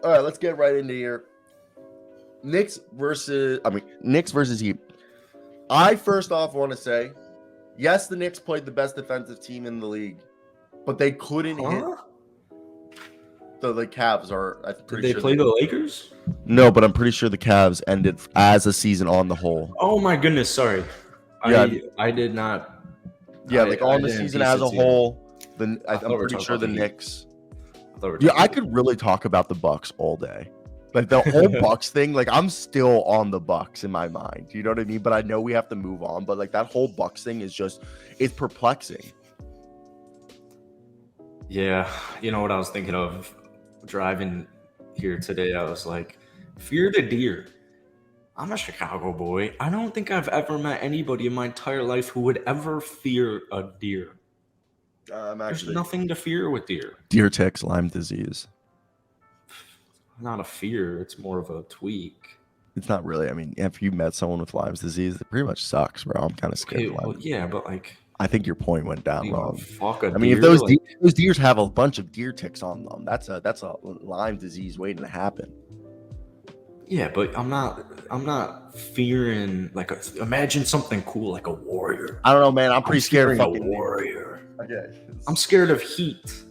All right, let's get right into here. Knicks versus Heat. I first off want to say, yes, the Knicks played the best defensive team in the league, but they couldn't hit the Cavs. Did they play the Lakers? No, but I'm pretty sure the Cavs ended as a season on the whole. Oh my goodness, sorry. Yeah. I did not. Yeah, on the season as a whole, I'm pretty sure the Knicks. I could really talk about the Bucks all day. Like the whole Bucks thing, like I'm still on the Bucks in my mind. You know what I mean? But I know we have to move on. But like that whole Bucks thing is it's perplexing. Yeah, you know what I was thinking of driving here today? I was like, fear the deer. I'm a Chicago boy. I don't think I've ever met anybody in my entire life who would ever fear a deer. There's nothing to fear with deer. Deer ticks, Lyme disease. Not a fear. It's more of a tweak. It's not really. I mean, if you met someone with Lyme's disease, it pretty much sucks, bro. I'm kind of scared. Well, yeah, but like, I think your point went down wrong. I mean, if those deers have a bunch of deer ticks on them, that's a Lyme disease waiting to happen. Yeah, but I'm not fearing like imagine something cool like a warrior. I don't know, man. I'm pretty scared of a warrior. Okay. I'm scared of Heat.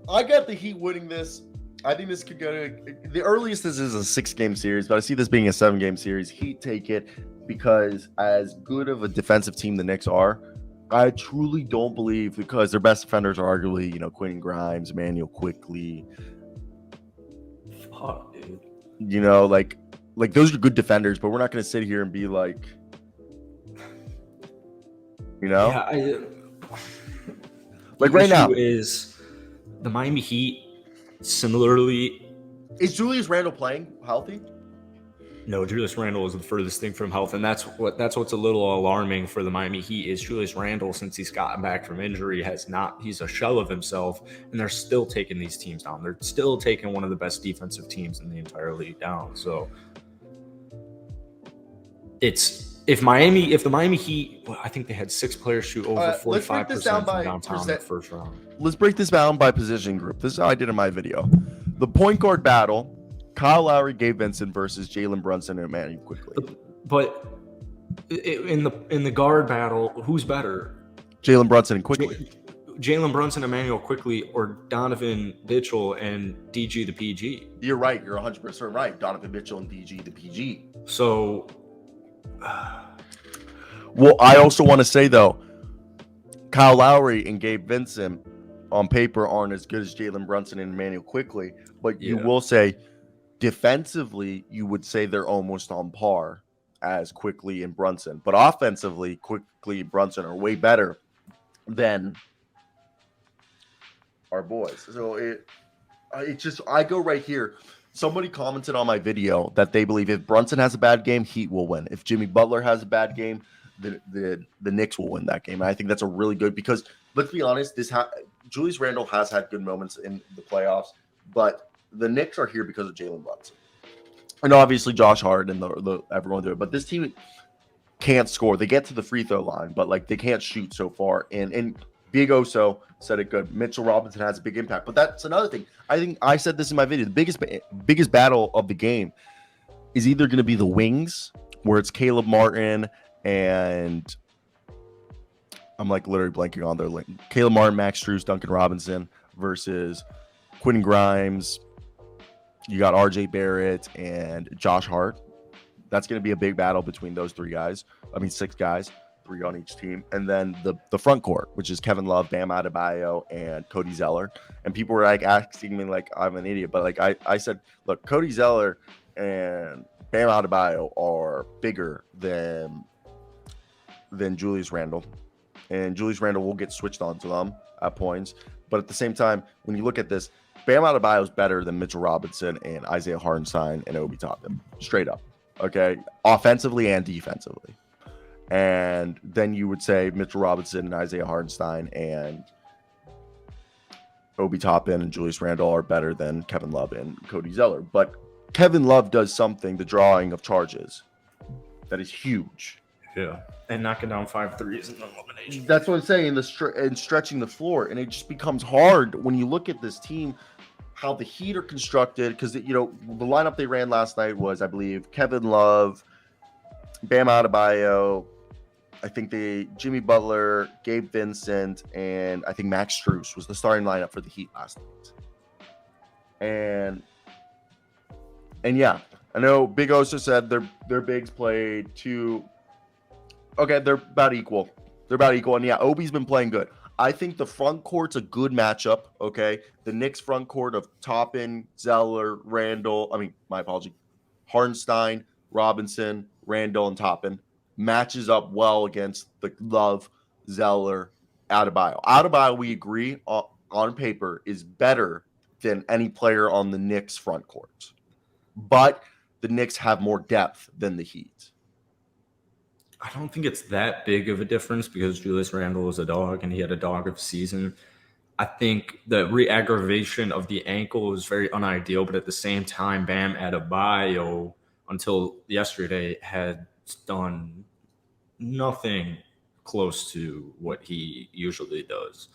I got the Heat winning this. I think this could go to the earliest. This is a 6-game series, but I see this being a 7-game series. Heat take it because as good of a defensive team the Knicks are, I truly don't believe because their best defenders are arguably, Quentin Grimes, Emmanuel Quickley. Fuck, dude. Like those are good defenders, but we're not going to sit here and be like, Yeah, like right now is the Miami Heat. Similarly, is Julius Randle playing healthy? No, Julius Randle is the furthest thing from health, and that's what's a little alarming for the Miami Heat is Julius Randle, since he's gotten back from injury, he's a shell of himself, and they're still taking these teams down. They're still taking one of the best defensive teams in the entire league down. So if the Miami Heat, well, I think they had 6 players shoot over 45% from downtown in the first round. Let's break this down by position group. This is how I did in my video. The point guard battle. Kyle Lowry, Gabe Vincent versus Jalen Brunson and Emmanuel Quickley. But in the guard battle, who's better? Jalen Brunson and Quickley. Jalen Brunson, Emmanuel Quickley, or Donovan Mitchell and DG the PG? You're right. You're 100% right. Donovan Mitchell and DG the PG. So, well, I also want to say though, Kyle Lowry and Gabe Vincent on paper aren't as good as Jalen Brunson and Emmanuel Quickley, but you will say defensively, you would say they're almost on par as Quickley and Brunson. But offensively, Quickley and Brunson are way better than our boys. So I go right here. Somebody commented on my video that they believe if Brunson has a bad game, Heat will win. If Jimmy Butler has a bad game, the Knicks will win that game. And I think that's a really good because let's be honest, Julius Randle has had good moments in the playoffs, but the Knicks are here because of Jalen Brunson. And obviously Josh Hart and the everyone through it. But this team can't score. They get to the free throw line, but like they can't shoot so far. And Big Oso said it good. Mitchell Robinson has a big impact. But that's another thing. I think I said this in my video. The biggest battle of the game is either going to be the wings, where it's Caleb Martin and I'm like literally blanking on their link. Caleb Martin, Max Strus, Duncan Robinson versus Quentin Grimes. You got RJ Barrett and Josh Hart. That's going to be a big battle between those 6 guys, 3 on each team. And then the front court, which is Kevin Love, Bam Adebayo, and Cody Zeller. And people were like asking me like I'm an idiot, but like I said, look, Cody Zeller and Bam Adebayo are bigger than Julius Randle. And Julius Randle will get switched onto them at points. But at the same time, when you look at this, Bam Adebayo is better than Mitchell Robinson and Isaiah Hartenstein and Obi Toppin. Straight up. Okay? Offensively and defensively. And then you would say Mitchell Robinson and Isaiah Hartenstein and Obi Toppin and Julius Randle are better than Kevin Love and Cody Zeller. But Kevin Love does something, the drawing of charges, that is huge. Yeah. And knocking down 5 threes in the elimination. That's what I'm saying, and stretching the floor. And it just becomes hard when you look at this team. how the Heat are constructed, because the lineup they ran last night was, I believe, Kevin Love, Bam Adebayo, I think Jimmy Butler, Gabe Vincent, and I think Max Strus was the starting lineup for the Heat last night. And yeah, I know Big Osa said their bigs played two. Okay, they're about equal. And yeah, Obi's been playing good. I think the front court's a good matchup. Okay, the Knicks front court of Toppin, Zeller, Randall. I mean, my apology, Hartenstein, Robinson, Randall, and Toppin matches up well against the Love, Zeller, Adebayo. Adebayo, we agree on paper, is better than any player on the Knicks front court, but the Knicks have more depth than the Heat. I don't think it's that big of a difference because Julius Randle was a dog and he had a dog of season. I think the re-aggravation of the ankle is very unideal, but at the same time, Bam Adebayo, until yesterday, had done nothing close to what he usually does.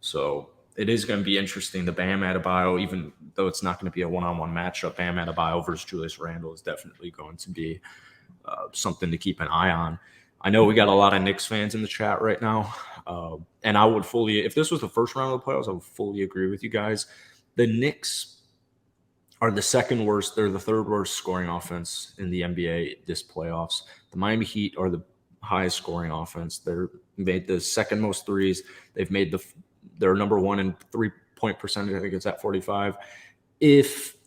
So it is going to be interesting. The Bam Adebayo, even though it's not going to be a one-on-one matchup, Bam Adebayo versus Julius Randle is definitely going to be something to keep an eye on. I know we got a lot of Knicks fans in the chat right now, and I would fully, if this was the first round of the playoffs, I would fully agree with you guys. The Knicks are the second worst. They're the third worst scoring offense in the NBA this playoffs. The Miami Heat are the highest scoring offense. They're made the second most threes. They've made they're number one in 3-point percentage. I think it's at 45. If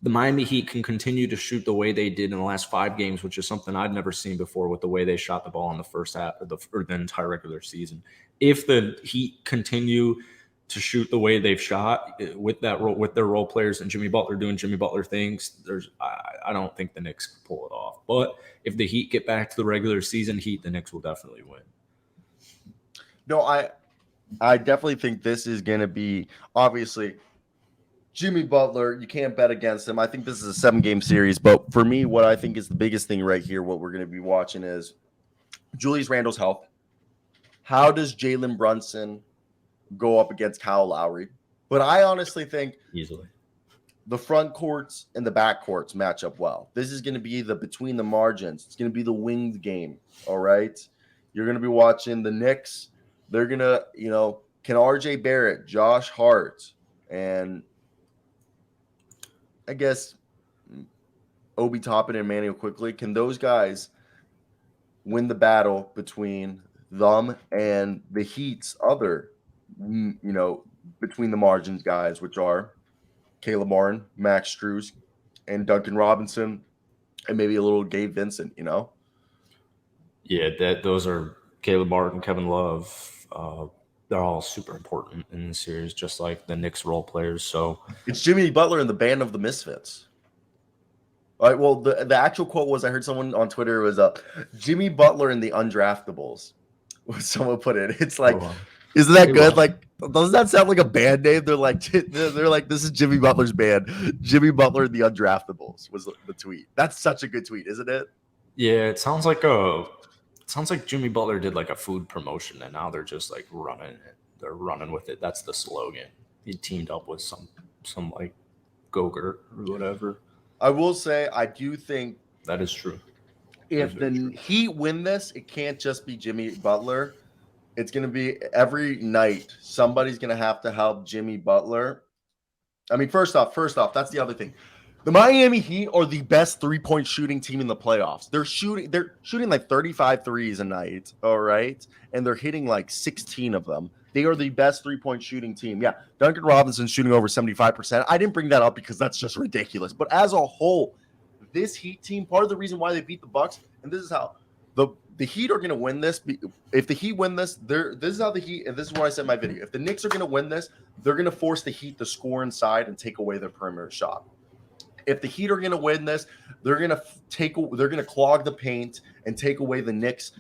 the Miami Heat can continue to shoot the way they did in the last 5 games, which is something I'd never seen before with the way they shot the ball in the first half or the entire regular season. If the Heat continue to shoot the way they've shot with their role players and Jimmy Butler doing Jimmy Butler things, I don't think the Knicks can pull it off. But if the Heat get back to the regular season Heat, the Knicks will definitely win. No, I definitely think this is going to be, obviously, Jimmy Butler, you can't bet against him. I think this is a 7-game series, but for me, what I think is the biggest thing right here, what we're going to be watching is Julius Randle's health. How does Jalen Brunson go up against Kyle Lowry? But I honestly think easily the front courts and the back courts match up well. This is going to be the between the margins. It's going to be the winged game, all right? You're going to be watching the Knicks. They're going to, can RJ Barrett, Josh Hart, and I guess Obi Toppin and Emmanuel Quickly, can those guys win the battle between them and the Heat's other, between the margins guys, which are Caleb Martin, Max Strus, and Duncan Robinson, and maybe a little Gabe Vincent, Yeah, those are Caleb Martin, Kevin Love. They're all super important in the series, just like the Knicks role players. So it's Jimmy Butler and the band of the Misfits. All right. Well, the actual quote was, I heard someone on Twitter was Jimmy Butler and the Undraftables. Someone put it. It's like, isn't that good? Like, doesn't that sound like a band name? They're like, this is Jimmy Butler's band. Jimmy Butler and the Undraftables was the tweet. That's such a good tweet, isn't it? Yeah, it sounds like Jimmy Butler did like a food promotion, and now they're just like running it. They're running with it. That's the slogan. He teamed up with some like Go-Gurt or whatever. I will say, I do think that is true. If the Heat win this, it can't just be Jimmy Butler. It's going to be every night somebody's going to have to help Jimmy Butler. I mean, first off, that's the other thing. The Miami Heat are the best 3-point shooting team in the playoffs. They're shooting like 35 threes a night, all right? And they're hitting like 16 of them. They are the best 3-point shooting team. Yeah, Duncan Robinson's shooting over 75%. I didn't bring that up because that's just ridiculous. But as a whole, this Heat team, part of the reason why they beat the Bucks, and this is how the Heat are going to win this. If the Heat win this, this is how the Heat, and this is what I said in my video. If the Knicks are going to win this, they're going to force the Heat to score inside and take away their perimeter shot. If the Heat are going to win this, they're going to clog the paint and take away the Knicks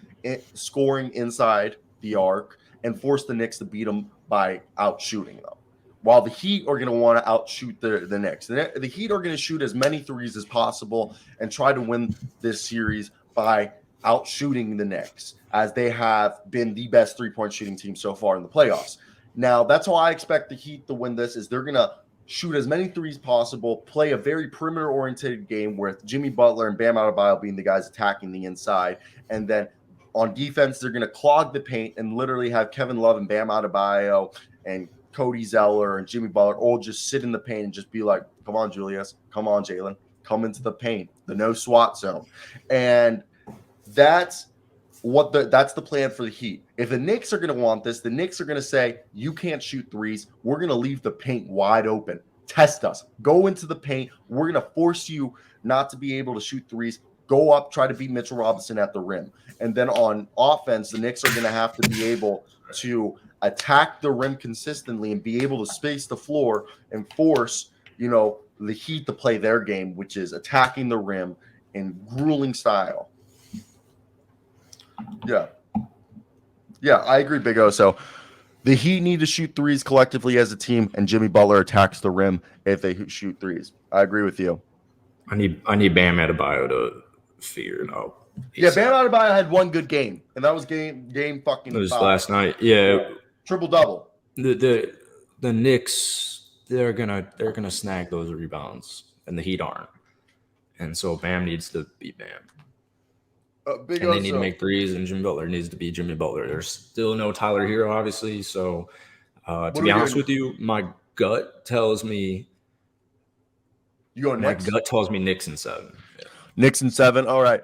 scoring inside the arc and force the Knicks to beat them by outshooting them. While the Heat are going to want to outshoot the Knicks. The Heat are going to shoot as many threes as possible and try to win this series by outshooting the Knicks, as they have been the best 3-point shooting team so far in the playoffs. Now, that's how I expect the Heat to win this, is they're going to shoot as many threes possible, play a very perimeter-oriented game with Jimmy Butler and Bam Adebayo being the guys attacking the inside. And then on defense, they're going to clog the paint and literally have Kevin Love and Bam Adebayo and Cody Zeller and Jimmy Butler all just sit in the paint and just be like, come on, Julius. Come on, Jalen. Come into the paint. The no SWAT zone. And that's the plan for the Heat. If the Knicks are going to want this, the Knicks are going to say, you can't shoot threes. We're going to leave the paint wide open. Test us. Go into the paint. We're going to force you not to be able to shoot threes. Go up, try to beat Mitchell Robinson at the rim. And then on offense, the Knicks are going to have to be able to attack the rim consistently and be able to space the floor and force, the Heat to play their game, which is attacking the rim in grueling style. Yeah, I agree, Big O. So the Heat need to shoot threes collectively as a team, and Jimmy Butler attacks the rim if they shoot threes. I agree with you. I need Bam Adebayo to figure it out. Yeah, Bam Adebayo had one good game, and that was game fucking. It was 5. last night. Yeah, triple-double. The Knicks, they're gonna snag those rebounds, and the Heat aren't. And so Bam needs to be Bam. They need to make threes, and Jimmy Butler needs to be Jimmy Butler. There's still no Tyler Hero, obviously. So, to be honest with you, my gut tells me Knicks? My gut tells me Knicks in 7. Yeah. Knicks in 7. All right.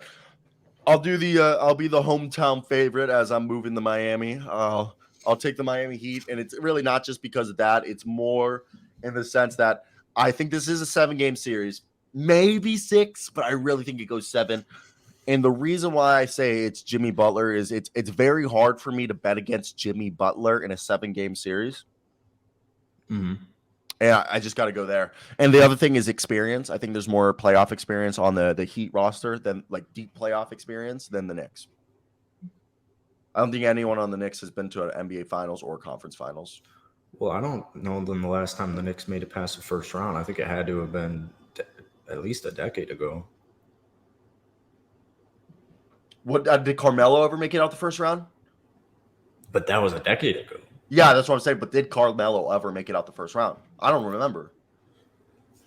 I'll be the hometown favorite as I'm moving to Miami. I'll take the Miami Heat, and it's really not just because of that. It's more in the sense that I think this is a 7-game series, maybe 6, but I really think it goes 7. And the reason why I say it's Jimmy Butler is it's very hard for me to bet against Jimmy Butler in a 7-game series. Mm-hmm. And I just got to go there. And the other thing is experience. I think there's more playoff experience on the Heat roster than like deep playoff experience than the Knicks. I don't think anyone on the Knicks has been to an NBA Finals or conference finals. Well, I don't know when the last time the Knicks made it past the first round. I think it had to have been at least a decade ago. What did Carmelo ever make it out the first round? But that was a decade ago. Yeah, that's what I'm saying. But did Carmelo ever make it out the first round? I don't remember.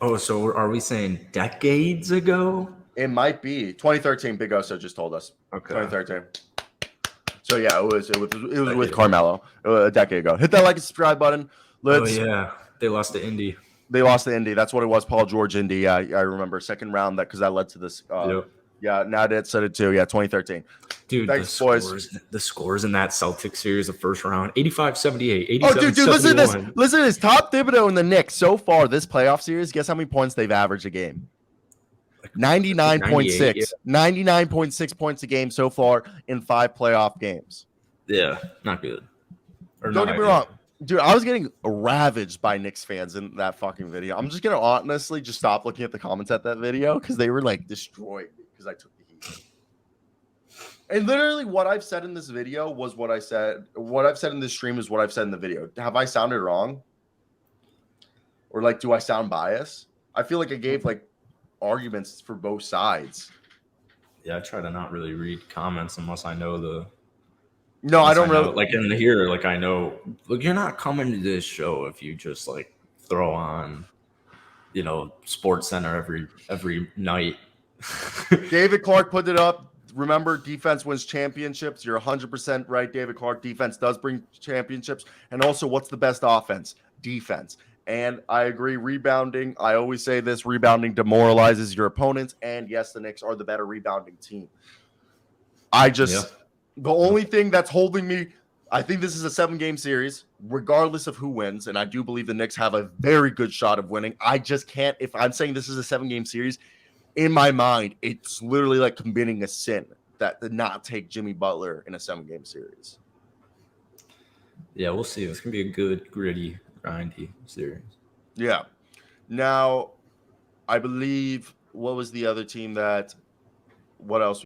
Oh, so are we saying decades ago? It might be 2013. Big Oso just told us. Okay, 2013. So yeah, it was with Carmelo a decade ago. Hit that like and subscribe button. They lost to Indy. That's what it was. Paul George Indy. Yeah, I remember second round because that led to this. Yep. Yeah, now it said it too. Yeah, 2013. Dude, thanks, boys. The scores in that Celtics series, the first round, 85-78, 87-71. Oh, dude, listen to this. Listen to this. Top Thibodeau and the Knicks so far this playoff series. Guess how many points they've averaged a game? 99.6. Yeah. 99.6 points a game so far in 5 playoff games. Yeah, not good. Don't get me wrong. Dude, I was getting ravaged by Knicks fans in that fucking video. I'm just going to honestly just stop looking at the comments at that video because they were like destroyed because I took the Heat. And literally what I've said in this video was what I said. What I've said in this stream is what I've said in the video. Have I sounded wrong? Or like, do I sound biased? I feel like I gave like arguments for both sides. Yeah, I try to not really read comments unless I know the... No, I don't really like in here. Like I know, look, you're not coming to this show if you just like throw on, Sports Center every night. David Clark put it up. Remember, defense wins championships. You're 100% right, David Clark. Defense does bring championships. And also, what's the best offense? Defense. And I agree, rebounding. I always say this: rebounding demoralizes your opponents. And yes, the Knicks are the better rebounding team. The only thing that's holding me, I think this is a 7-game series, regardless of who wins. And I do believe the Knicks have a very good shot of winning. I just can't, if I'm saying this is a 7-game series, in my mind, it's literally like committing a sin that did not take Jimmy Butler in a 7-game series. Yeah, we'll see. It's going to be a good, gritty, grindy series. Yeah. Now, I believe, what was the other team what else?